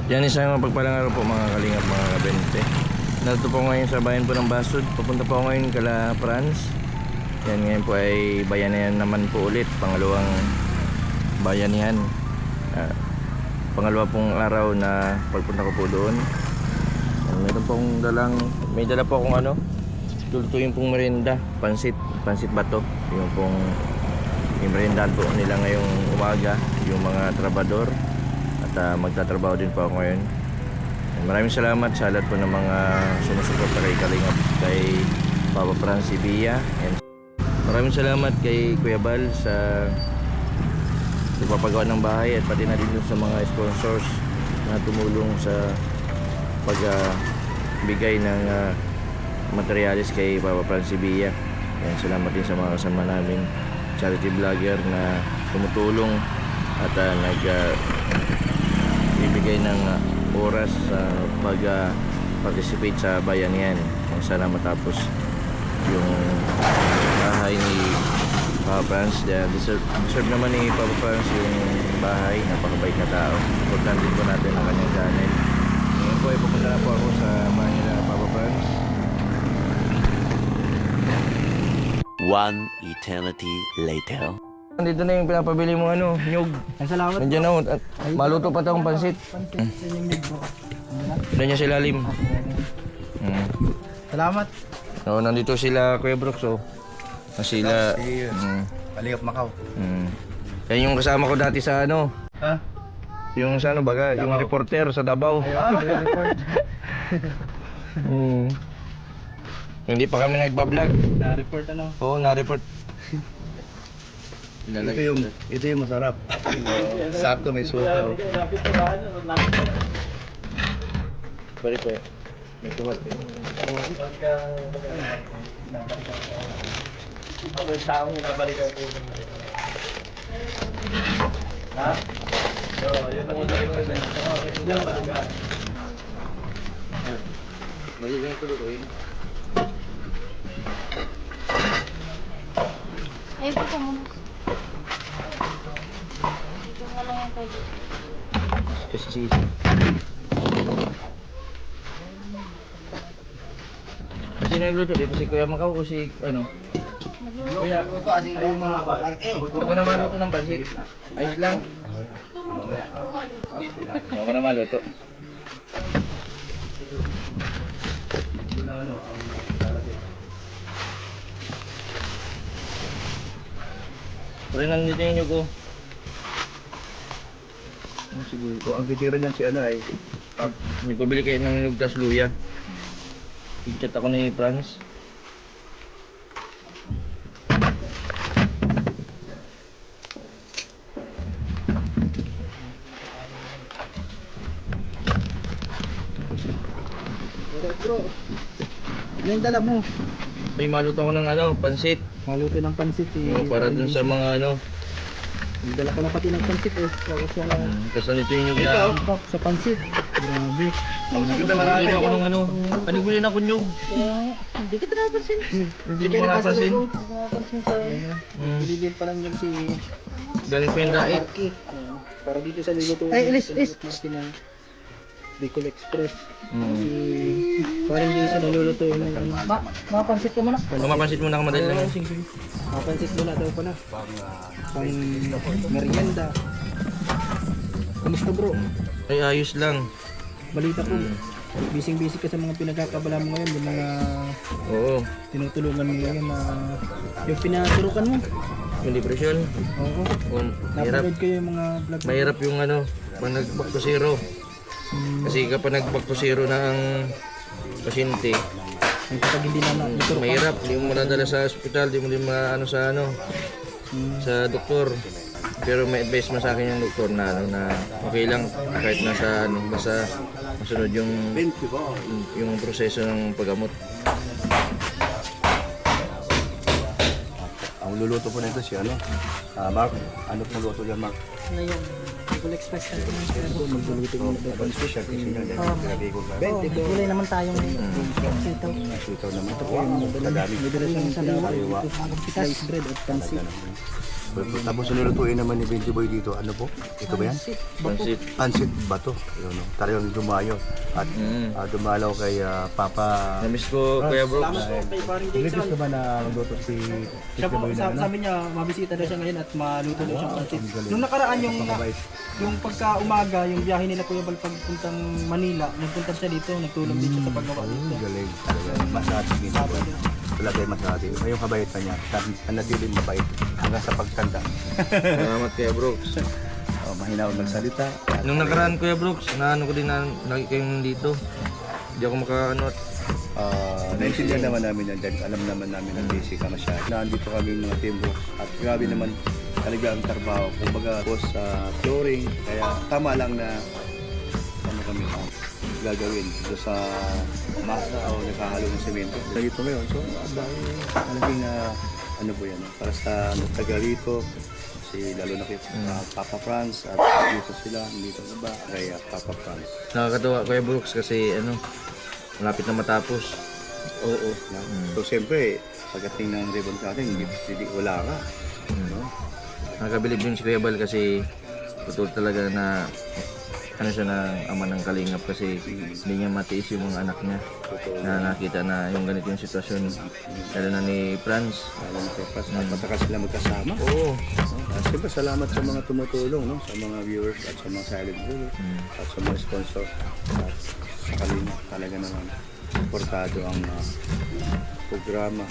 Yan, isang mapagpalang araw po mga kalingap, mga kabente. Narito po ngayon sa bayan po ng Basud. Papunta po ngayon kala France. Yan, ngayon po ay bayanihan naman po ulit. Pangalawang bayanihan. Pangalawa pong araw na pagpunta ko po doon. Meron pong may dala po akong lulutuin pong merienda. Pansit bato. Yung pong meriendahan po nila ngayong umaga, yung mga trabador. At magtatrabaho din po ako ngayon. Maraming salamat sa lahat po ng mga sumusuporta kay Kalingap, kay Papa Franz Villa. Maraming salamat kay Kuya Bal sa pagpapagawa ng bahay, at pati na din sa mga sponsors na tumulong sa pagbigay ng materialis kay Papa Franz Villa. Salamat din sa mga kasama namin charity vlogger na tumutulong at bibigay ng oras sa pag-participate sa bayanihan. Sana matapos yung bahay ni Papa Franz. Deserve naman ni Papa Franz yung bahay. Napakabait na tao. Importante po natin ang kanyang channel. Ngayon po ay pupunta na po ako sa bahay nila Papa Franz. One eternity later. Dito na yung pinapabili mo nyug. Ay, salamat. Nandiyan na, at maluto pa tayong pansit. Doon niya sila lim. Salamat. So, nandito sila Kuya Brooks. Sila Kalingap Macau. Yan yung kasama ko dati sa Ha? yung sa baga, yung reporter sa Davao. Hindi pa kami nagbablog. Na-report Oo, na-report. Ito yung masarap. Sakto may suka. Bari pa may tumat. Ha? Magiging tulutuin. Ay, buka mo. Dito nga lang yung pwede. Kasi nagluto dito si Kuya Macau o si Kuya, ako na maluto ng pansit. Ayos lang. Ako na maluto. Pero nandito yung nyug ko. Siguro. Ang titira niyan si ay. May pabili kayo ng nyug tas luya. I-chat ako ni Franz. Bro, ano yung dala mo? May maluto ako ng pansit. Maluto ng pansit Para dun sa mga Yung dala ko na pati ng pansit Tapos Tapos nandito yung nyug ikaw, na. sa pansit. Grabe. Panigulin ako ng panigulin ako nyug. Hindi kita napansin. Hindi mo napansin. Napansin sa... Bilibin pa lang yung si... Galing pa yung dait. Para dito sa niluto. Ay, ilis. Bicol Express. Parang dito sa niluluto yung Mapansit ko muna. Mapapansit mo na ako madali lang. mapansit muna daw pala. Pang merienda. Kamusta bro? Ay, ayos lang. Balita ko. Busy ka sa mga pinagkakabala mo ngayon. Yung mga Oo. tinutulungan mo ngayon na yung pinaturukan mo. Yung depression. Oo. Mahirap. Napanood ko yung mga vlog. Mahirap yung pag nag-back to zero. Kasi kapag nag-back to zero na ang pasyente, Kapag hindi na naturukan. mahirap. Hindi mo madadala sa ospital, hindi mo din sa doktor. Pero may advice mo sa akin yung doktor na okay lang kahit basta masunod yung proseso ng paggamot. Ang luluto po nito si Mark. Ano pong luto yan, Mark? Ano yung Bicol Express natin yung pinagawa. Magluluto mo na daw. Ang special kasi yun. Grabe ko ka. Gulay naman tayong sitaw. Sitaw naman. Ito po yung madala siyang saliwa. Slice bread at pansit. Tapos nilulutuin naman ni Benji Boy dito. Ano po? Ito ba yan? Pansit. Pansit bato. Yun, no? Talagang dumayo. At dumalaw kay Papa. Namiss ko, Kuya Brooks. Salamat po kay paring Ulitis Jason. ka ba na magluto si Siya po, Boy na ano? sabi niya, mabisita na siya ngayon at maluto daw siyang pansit. ang galing. Nung nakaraan Napakabait. yung pagka-umaga, yung biyahe nila Kuya Bal pagpuntang Manila, nagpunta siya dito, nagtulong din siya sa paggawa Ang dito. galing. Masati din ako. Wala kayo masati. Ngayong kabaitan niya, nanatiling mabait hanggang sa pagtanda. Salamat, Kuya Brooks. Mahina ako magsalita. Nung nakaraan, Kuya Brooks, naano ko din na lagi kayong nandito. Hindi ako makaano at Naintindihan naman namin yan dahil alam naman namin na busy ka masyado. Nandito kami mga team books at grabe naman talaga ang trabaho. Kumbaga po sa flooring, kaya tama lang na ano kami gagawin do sa masa o nakahalo ng semento. Dito ngayon, so malaking ano po yan, para sa taga rito, si lalo na kay Papa Franz at dito sila, dito na ba, kay Papa Franz. nakakatawa, Kuya Brooks, kasi ano, malapit na matapos. Oo. So siyempre, pagdating ng ribbon cutting, hindi wala ka. No? Nakakabilib din si Kuya Bal kasi putol talaga na ano siya ng ama ng kalingap kasi hindi niya matiis yung mga anak niya na nakita na yung ganito yung sitwasyon. Lalo na ni Franz. Alam mo, Pepas, napataka sila magkasama. Oo. Siyempre, salamat sa mga tumutulong, no? Sa mga viewers at sa mga silent viewers at sa mga sponsor. At sa kalina, talaga naman, importado ang programa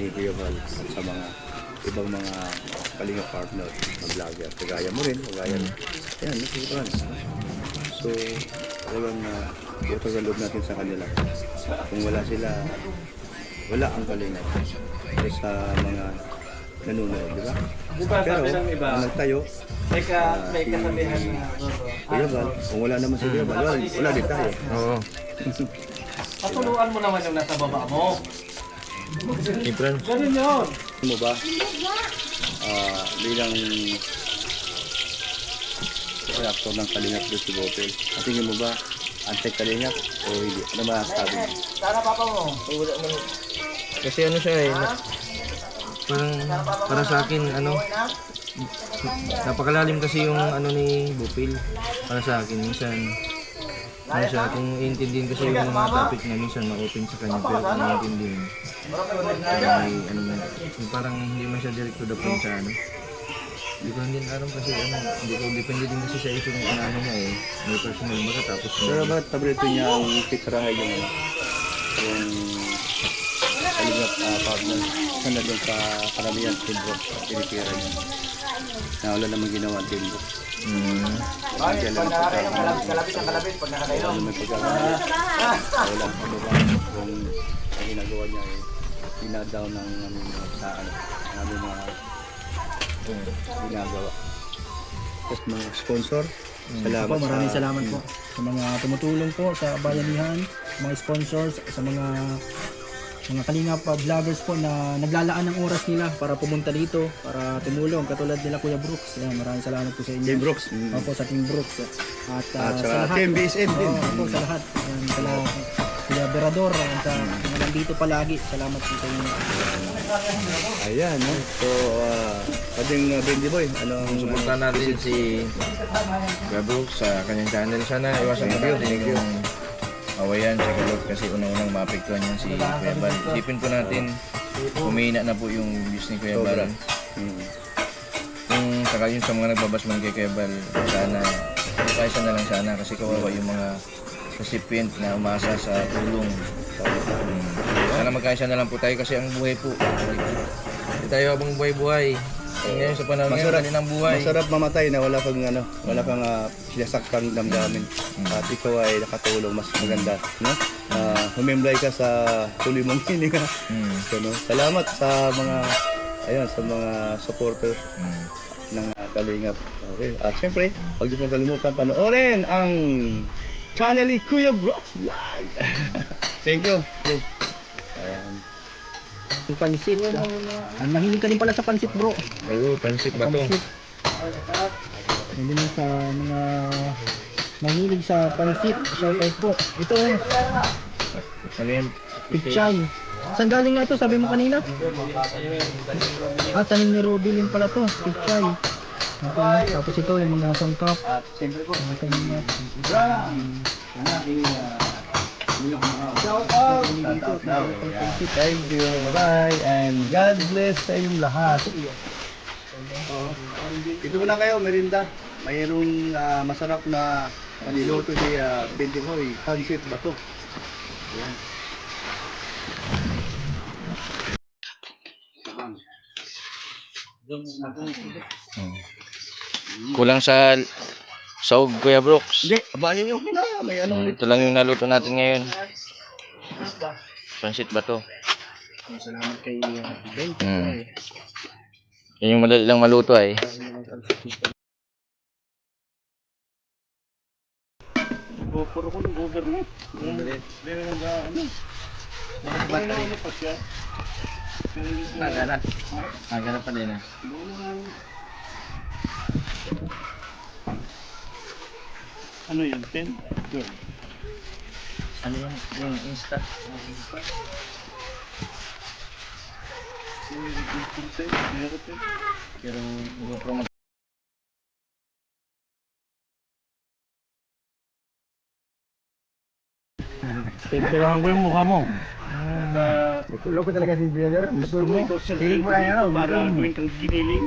ni Kuya Val at sa mga ibang mga kalinga partner na vlogger. Kagaya mo rin, kagaya mo. Yan, no? Si Franz. So, talagang ito sa loob natin sa kanila. Kung wala sila, wala ang kalinga sa mga nanonood, di ba? Pero, ang nagtayo, May kasabihan na Kuya Val, kung wala naman si Kuya Val, wala din tayo. Oo. patuluan mo naman yung nasa baba mo. Si Franz. Ganun yun. Ano mo ba? Bilang reactor ng Kalingap doon si Bopel. At tingin mo ba, anti-Kalingap o hindi? Ano masasabi mo? Sana papa mo. Kasi ano siya eh, parang para sa akin ano, napakalalim kasi yung ano ni Bupil para sa akin. Minsan ano siya, kung iintindihin ko siya yung mga topic na minsan ma-open sa kanya, pero kung iintindihin may ano na, yung parang hindi man siya direct to the point sa ano. Hindi ko din alam kasi ano, hindi ko depende din kasi sa issue ng ano niya eh, may personal baga tapos Pero bakit paborito niya ang pitarahay yung ano? Yung Kalingap partner. Sana doon sa karamihan Timbrook, pinipira niya. Na wala namang ginawa Timbrook. Kaya lang Kalapit ang kalapit pag nakatayo. ano may pagkakaroon. Wala ano ba kung ang ginagawa niya eh pinadaw ng aming mga sa ano, ng aming mga ginagawa. Tapos mga sponsor, salamat Po, maraming sa salamat po sa mga tumutulong po sa bayanihan, mga sponsors, sa mga Kalingap vloggers po na naglalaan ng oras nila para pumunta dito, para tumulong katulad nila Kuya Brooks. Yan, maraming salamat po sa inyo. Team Brooks. Opo, sa Team Brooks. At At sa sa lahat. Team BSM din. Opo, sa lahat. Yan, sa lahat. Kuya Berador, sa mga nandito palagi. Salamat po sa inyo. Ayan, no? So, pwedeng Benji Boy, anong suportahan natin si Kuya Brooks sa kanyang channel. Sana iwasan ko din yung awayan sa kulot kasi unang-unang maapektuhan yan si Kuya Bal. Isipin po natin, humihina na po yung views ni Kuya Bal. Kung saka yun sa mga nagbabasman kay Kuya Bal, sana kaisa na lang sana kasi kawawa yung mga recipient na umasa sa tulong. Sana magkaisa na lang po tayo kasi ang buhay po. Hindi tayo habang buhay-buhay. Ngayon sa panahon ngayon, ng buhay. Masarap mamatay na wala kang sinasaktang damdamin. At ikaw ay nakatulong, mas maganda, no? Humimlay ka sa tuloy mong hininga. So, no? Salamat sa mga sa mga supporters ng Kalingap. Okay. At syempre, huwag niyo pong kalimutan panoorin ang channel ni Kuya Brooks Vlog. Thank you. Ayan. Yung pansit. Nahilig ka din pala sa pansit, bro. Oo, pansit ba to? Pansit. Hindi na sa mga mahilig sa pansit. Shout out po. Ito, Ano yan? pichay. Saan galing nga to? Sabi mo kanina? Tanim ni Robilin pala to. Pichay. Okay. Tapos ito yung mga sangkap. At siyempre po, Okay. shout out! Thank you, bye, and God bless sa inyong lahat. Ito na kayo, merinda. Mayroong masarap na niluto ni Bentikoy, Hansit Bato. Ayan. Kulang sa saog, Kuya Brooks. Hindi, abayan yung na. May anong Ito lang yung naluto natin ngayon. Pansit ba to? Salamat kay Ben. Yan yung madali lang maluto ay. Puro ko ng overnight. Agana pa din ah. Ano yun, Pen? Ano yan? Yung Insta? Pero GoPro mag... Pipirahan ko yung mukha mo. Kulo ko talaga si Brother. Gusto mo? Sige mo yan. Para gawin kang giniling.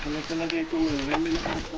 Ano talaga ito? Remy na ako.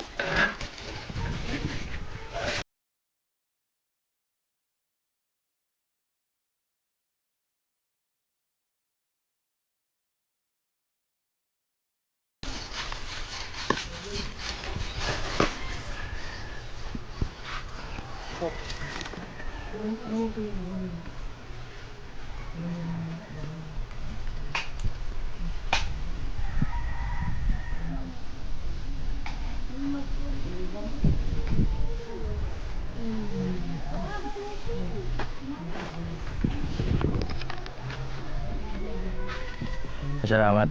Salamat.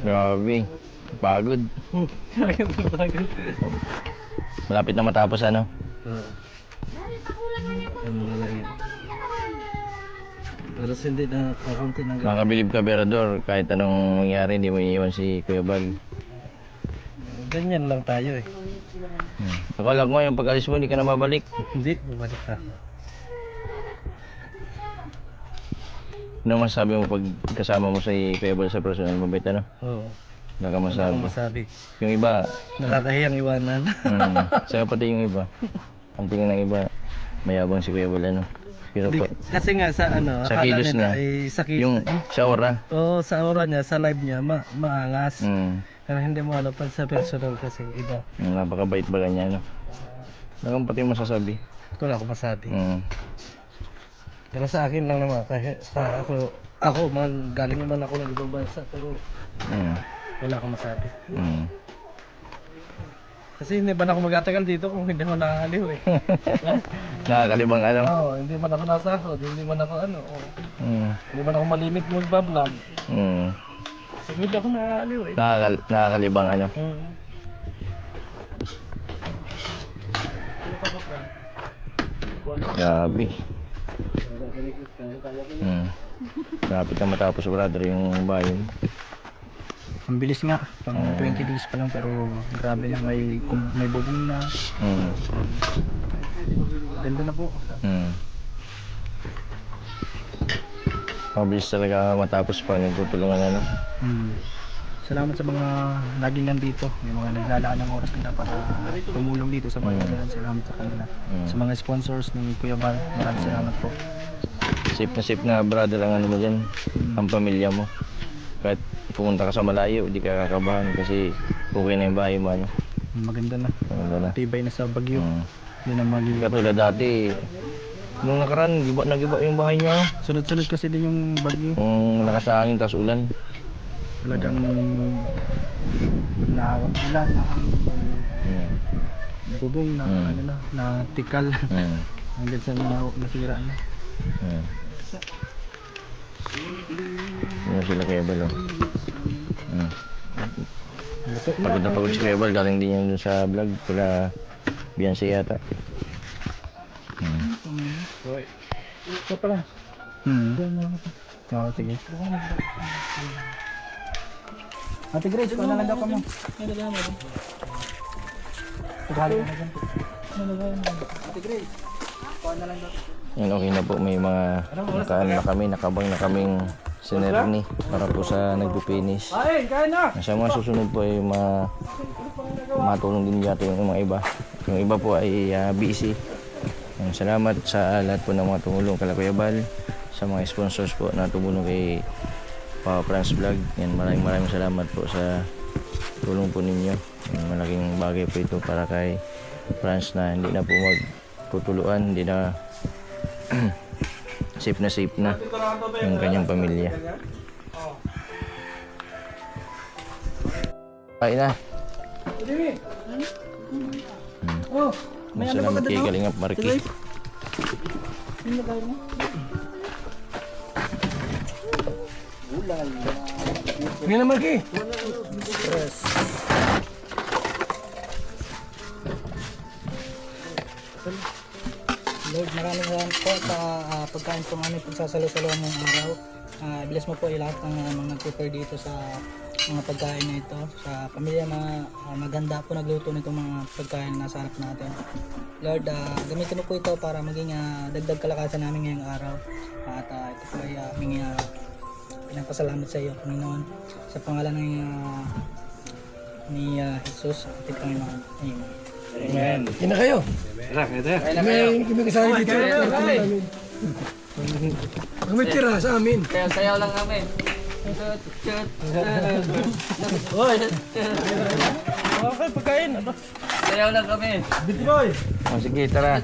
Grabe. Pagod. Malapit na matapos ano? Pero hindi na kakunti na Makakabilib ka, Berador. Kahit anong mangyari, hindi mo iiwan si Kuya Bal. ganyan lang tayo eh. Akala ko yung pag-alis mo, hindi ka na mabalik. Hindi, bumalik ka. Ano masabi mo pag kasama mo si Kuya Bal sa personal mabait, ano? Oo. Wala ka masabi. Masabi. Yung iba, Nakakahiyang iwanan. sa'yo pati yung iba. Ang tingin ng iba, mayabang si Kuya Bal, ano? Pero pa, Kasi nga sa ano, Sa akala kilos nila niya. ay sa kilos. yung sa aura. Oo, sa aura niya, sa live niya, maangas. Pero hindi mo ano pag sa personal kasi iba. Napakabait ba ganyan, no? Wala kang pati masasabi. Ito lang ako masabi. Mm. Pero sa akin lang naman, kasi sa ako man, galing naman ako ng ibang bansa, pero Mm. wala akong masabi. Mm. Kasi hindi ba na ako magtatagal dito kung hindi mo nakakaliw eh. Nakakalibang ano? Oo, hindi man ako nasahod, hindi man ako ano, Mm. hindi man ako malimit mag-vlog. Mm. Hindi ako nakakaliw eh. Nakakalibang ano? Grabe. Mm. Lapit na matapos, brother, yung bayan. Ang bilis nga, pang 20 days pa lang pero grabe na may bubong na. Mm. Ganda na po. Mm. Mabilis talaga matapos pa nagtutulungan ano. Salamat sa mga laging nandito, yung mga naglalaan ng oras nila para tumulong dito sa mga salamat sa kanila. Sa mga sponsors ng Kuya Val, maraming salamat po. Safe na brother ang ano mo dyan, ang pamilya mo. Kahit pumunta ka sa malayo, di ka kakabahan kasi okay na yung bahay mo ano. Maganda na. Maganda na. Tibay na sa Bagyo. Yun ang maging Katulad dati, nung nakaraan, nagiba yung bahay niya. sunod-sunod kasi din yung Bagyo. Kung lakas sa hangin, tapos ulan. Talagang na ulan, bubong na ano na tikal. Hanggang sa nasira na. Ano sila kaya Bal? Pagod na pagod si Kuya Bal, galing din yan dun sa vlog. Pula Beyonce yata. Ito pala. Oo, sige. Ate Grace, kung nalagap ka mo. Tagali na dyan. Ate Grace, kung nalagap. Yan, okay na po. May mga nakabang na kaming sinerni para po sa nagpipinish. Kain na! Sa mga susunod po ay matulong din yata yung mga iba. Yung iba po ay busy. Salamat sa lahat po ng mga tumulong kay Kuya Bal, sa mga sponsors po na tumulong kay Papa Franz Vlog. Yan, maraming salamat po sa tulong po ninyo. Yan, malaking bagay po ito para kay Franz na hindi na po magtutuluan, hindi na safe na yung kanyang pamilya. Kain na. Salamat kay Kalingap Marky. Ngayon na Marky! Lord, maraming salamat po sa pagkain po namin pagsasalo-saluhan ng araw. Bless mo po lahat ng mga nag-prepare dito sa mga pagkain na ito. Sa pamilya na maganda po nagluto nitong mga pagkain na nasa harap natin. Lord, gamitin mo po ito para maging dagdag kalakasan namin ngayong araw. At ito po ay aming pinapasalamat sa iyo, Panginoon. Sa pangalan ni Jesus, ating Panginoon. Amen. Amen. Kina kayo. May kasama dito. May tira sa amin. Sayaw lang kami. Okay, pagkain. Sayaw lang kami. Bitboy. Sige, tara.